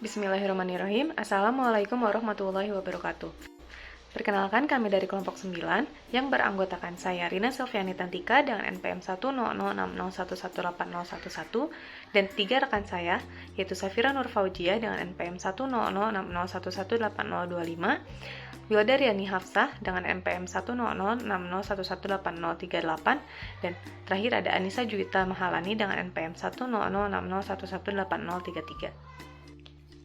Bismillahirrahmanirrahim. Assalamualaikum warahmatullahi wabarakatuh. Perkenalkan, kami dari kelompok 9 yang beranggotakan saya Rina Silviani Tantika dengan NPM 1006011180111 dan 3 rekan saya yaitu Safira Nur Faujiah dengan NPM 1006011180025, Wildariani Hafsah dengan NPM 1006011180038 dan terakhir ada Anissa Juwita Mahalani dengan NPM 1006011180033.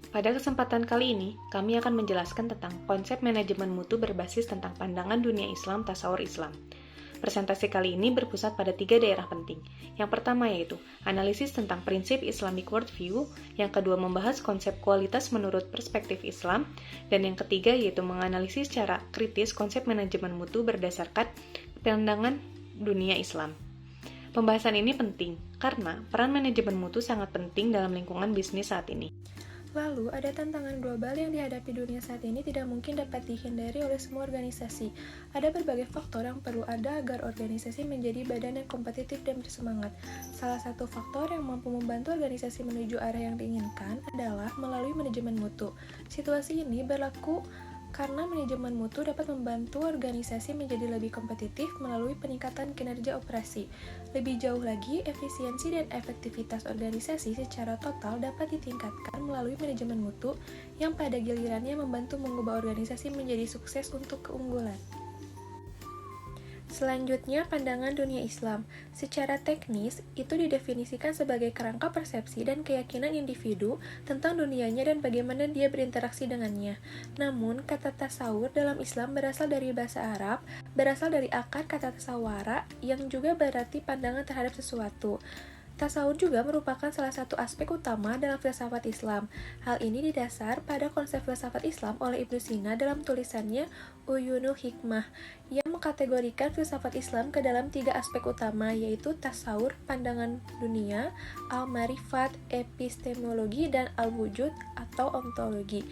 Pada kesempatan kali ini, kami akan menjelaskan tentang konsep manajemen mutu berbasis tentang pandangan dunia Islam tasawur Islam. Presentasi kali ini berpusat pada 3 daerah penting. Yang pertama yaitu analisis tentang prinsip Islamic worldview, yang kedua membahas konsep kualitas menurut perspektif Islam, dan yang ketiga yaitu menganalisis secara kritis konsep manajemen mutu berdasarkan pandangan dunia Islam. Pembahasan ini penting karena peran manajemen mutu sangat penting dalam lingkungan bisnis saat ini. Lalu, ada tantangan global yang dihadapi dunia saat ini tidak mungkin dapat dihindari oleh semua organisasi. Ada berbagai faktor yang perlu ada agar organisasi menjadi badan yang kompetitif dan bersemangat. Salah satu faktor yang mampu membantu organisasi menuju arah yang diinginkan adalah melalui manajemen mutu. Situasi ini berlaku karena manajemen mutu dapat membantu organisasi menjadi lebih kompetitif melalui peningkatan kinerja operasi. Lebih jauh lagi, efisiensi dan efektivitas organisasi secara total dapat ditingkatkan melalui manajemen mutu yang pada gilirannya membantu mengubah organisasi menjadi sukses untuk keunggulan. Selanjutnya, pandangan dunia Islam. Secara teknis, itu didefinisikan sebagai kerangka persepsi dan keyakinan individu tentang dunianya dan bagaimana dia berinteraksi dengannya. Namun, kata tasawur dalam Islam berasal dari bahasa Arab, berasal dari akar kata tasawara, yang juga berarti pandangan terhadap sesuatu. Tasawur juga merupakan salah satu aspek utama dalam filsafat Islam. Hal ini didasar pada konsep filsafat Islam oleh Ibnu Sina dalam tulisannya Uyunul Hikmah, yang mengkategorikan filsafat Islam ke dalam 3 aspek utama, yaitu tasawur, pandangan dunia, al-marifat, epistemologi, dan al-wujud atau ontologi.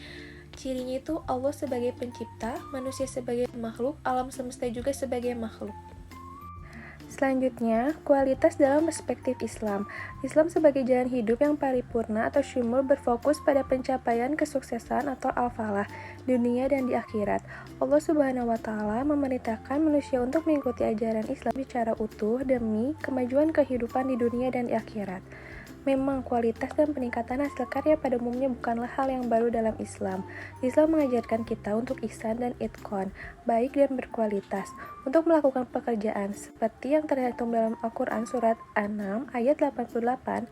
Cirinya itu Allah sebagai pencipta, manusia sebagai makhluk, alam semesta juga sebagai makhluk. Selanjutnya, kualitas dalam perspektif Islam. Islam sebagai jalan hidup yang paripurna atau syumul berfokus pada pencapaian kesuksesan atau al-falah dunia dan di akhirat. Allah Subhanahu wa Ta'ala memerintahkan manusia untuk mengikuti ajaran Islam secara utuh demi kemajuan kehidupan di dunia dan di akhirat. Memang kualitas dan peningkatan hasil karya pada umumnya bukanlah hal yang baru dalam Islam. Islam mengajarkan kita untuk ihsan dan itqan, baik dan berkualitas, untuk melakukan pekerjaan seperti yang tercantum dalam Al-Quran Surat An-Nam ayat 88,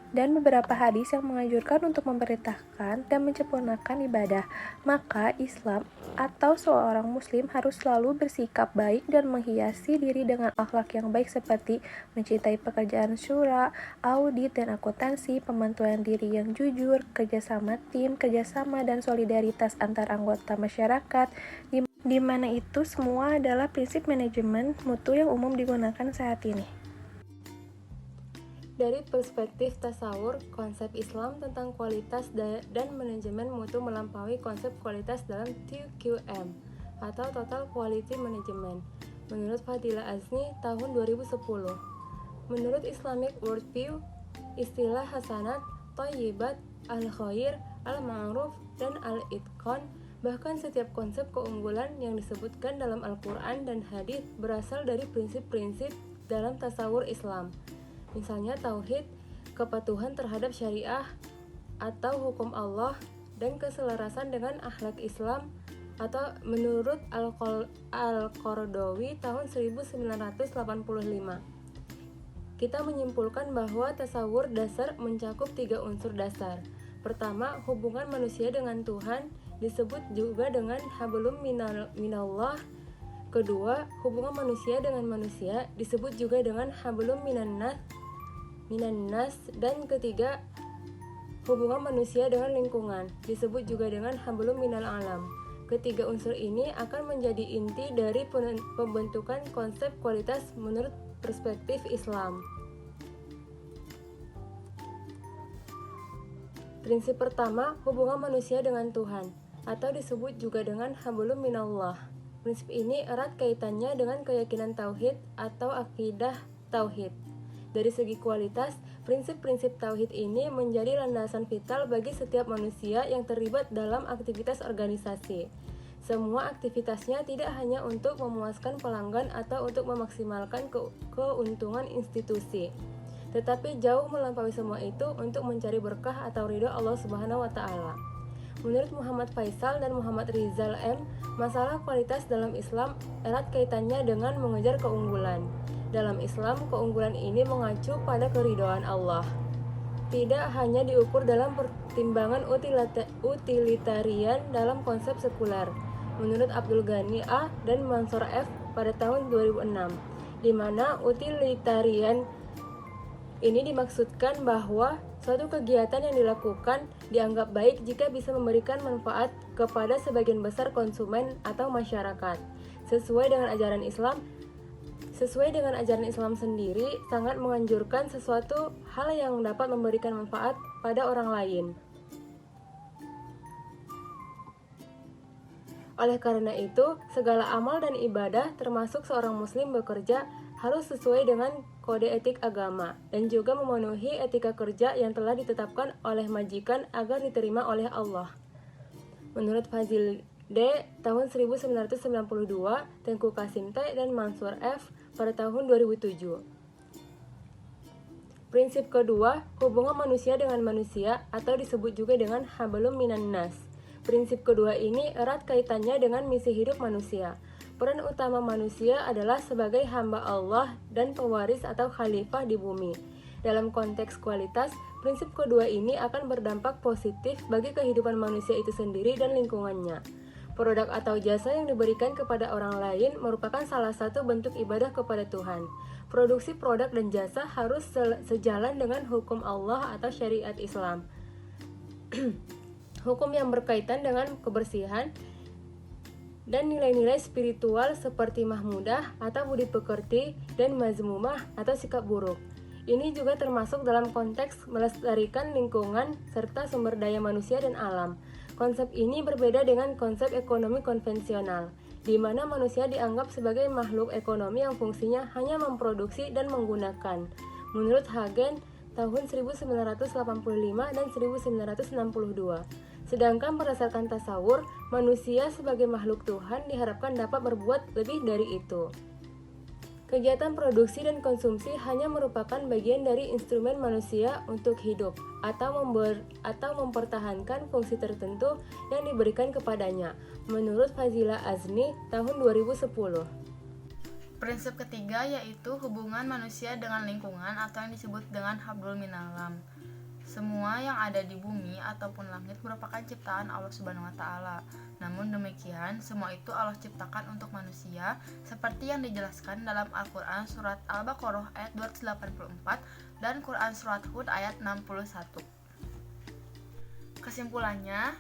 dan beberapa hadis yang menganjurkan untuk memerintahkan dan menyempurnakan ibadah. Maka Islam atau seorang muslim harus selalu bersikap baik dan menghiasi diri dengan akhlak yang baik seperti mencintai pekerjaan syura, audit dan akuntansi, pemantauan diri yang jujur, kerjasama tim, kerjasama dan solidaritas antar anggota masyarakat, di mana itu semua adalah prinsip manajemen mutu yang umum digunakan saat ini. Dari perspektif tasawur, konsep Islam tentang kualitas dan manajemen mutu melampaui konsep kualitas dalam TQM atau Total Quality Management menurut Fadila Azni tahun 2010. Menurut Islamic Worldview, istilah hasanat, thayyibat, al-khair, al-ma'ruf, dan al-itqan, bahkan setiap konsep keunggulan yang disebutkan dalam Al-Quran dan hadis berasal dari prinsip-prinsip dalam tasawur Islam. Misalnya tauhid, kepatuhan terhadap syariah atau hukum Allah, dan keselarasan dengan akhlak Islam atau menurut Al-Qaradawi tahun 1985. Kita menyimpulkan bahwa tasawur dasar mencakup 3 unsur dasar. Pertama, hubungan manusia dengan Tuhan disebut juga dengan hablum minallah. Kedua, hubungan manusia dengan manusia disebut juga dengan hablum minannas. Dan ketiga, hubungan manusia dengan lingkungan disebut juga dengan hablum minal alam. Ketiga unsur ini akan menjadi inti dari pembentukan konsep kualitas menurut perspektif Islam. Prinsip pertama, hubungan manusia dengan Tuhan atau disebut juga dengan hablum minallah. Prinsip ini erat kaitannya dengan keyakinan tauhid atau akidah tauhid. Dari segi kualitas, Prinsip-prinsip tauhid ini menjadi landasan vital bagi setiap manusia yang terlibat dalam aktivitas organisasi. Semua aktivitasnya tidak hanya untuk memuaskan pelanggan atau untuk memaksimalkan keuntungan institusi, tetapi jauh melampaui semua itu untuk mencari berkah atau ridho Allah Subhanahu wa Ta'ala. Menurut Muhammad Faisal dan Muhammad Rizal M, masalah kualitas dalam Islam erat kaitannya dengan mengejar keunggulan. Dalam Islam, keunggulan ini mengacu pada keridhaan Allah. Tidak hanya diukur dalam pertimbangan utilitarian dalam konsep sekuler. Menurut Abdul Ghani A. dan Mansur F. pada tahun 2006, di mana utilitarian ini dimaksudkan bahwa suatu kegiatan yang dilakukan dianggap baik jika bisa memberikan manfaat kepada sebagian besar konsumen atau masyarakat. Sesuai dengan ajaran Islam sendiri, sangat menganjurkan sesuatu hal yang dapat memberikan manfaat pada orang lain. Oleh karena itu, segala amal dan ibadah termasuk seorang muslim bekerja harus sesuai dengan kode etik agama dan juga memenuhi etika kerja yang telah ditetapkan oleh majikan agar diterima oleh Allah. Menurut Fazil D. tahun 1992, Tengku Kasim T. dan Mansur F. pada tahun 2007. Prinsip kedua, hubungan manusia dengan manusia atau disebut juga dengan hablum minan nas. Prinsip kedua ini erat kaitannya dengan misi hidup manusia. Peran utama manusia adalah sebagai hamba Allah dan pewaris atau khalifah di bumi. Dalam konteks kualitas, prinsip kedua ini akan berdampak positif bagi kehidupan manusia itu sendiri dan lingkungannya. Produk atau jasa yang diberikan kepada orang lain merupakan salah satu bentuk ibadah kepada Tuhan. Produksi produk dan jasa harus sejalan dengan hukum Allah atau syariat Islam. Hukum yang berkaitan dengan kebersihan dan nilai-nilai spiritual seperti mahmudah atau budi pekerti dan mazmumah atau sikap buruk. Ini juga termasuk dalam konteks melestarikan lingkungan serta sumber daya manusia dan alam. Konsep ini berbeda dengan konsep ekonomi konvensional, di mana manusia dianggap sebagai makhluk ekonomi yang fungsinya hanya memproduksi dan menggunakan. Menurut Hagen, tahun 1985 dan 1962. Sedangkan berdasarkan tasawur, manusia sebagai makhluk Tuhan diharapkan dapat berbuat lebih dari itu. Kegiatan produksi dan konsumsi hanya merupakan bagian dari instrumen manusia untuk hidup atau mempertahankan fungsi tertentu yang diberikan kepadanya, menurut Fazila Azni tahun 2010. Prinsip ketiga yaitu hubungan manusia dengan lingkungan atau yang disebut dengan hablum minalam. Semua yang ada di bumi ataupun langit merupakan ciptaan Allah Subhanahu wa Ta'ala. Namun demikian, semua itu Allah ciptakan untuk manusia, seperti yang dijelaskan dalam Al-Quran Surat Al-Baqarah ayat 284 dan Quran Surat Hud ayat 61. Kesimpulannya,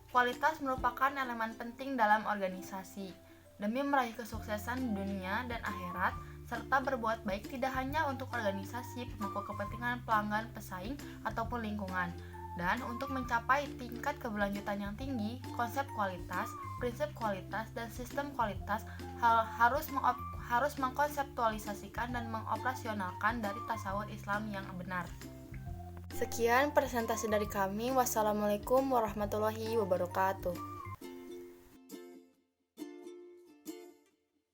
kualitas merupakan elemen penting dalam organisasi. Demi meraih kesuksesan dunia dan akhirat, serta berbuat baik tidak hanya untuk organisasi pemangku kepentingan pelanggan, pesaing, ataupun lingkungan. Dan untuk mencapai tingkat keberlanjutan yang tinggi, konsep kualitas, prinsip kualitas, dan sistem kualitas harus mengkonseptualisasikan dan mengoperasionalkan dari tasawur Islam yang benar. Sekian presentasi dari kami. Wassalamualaikum warahmatullahi wabarakatuh.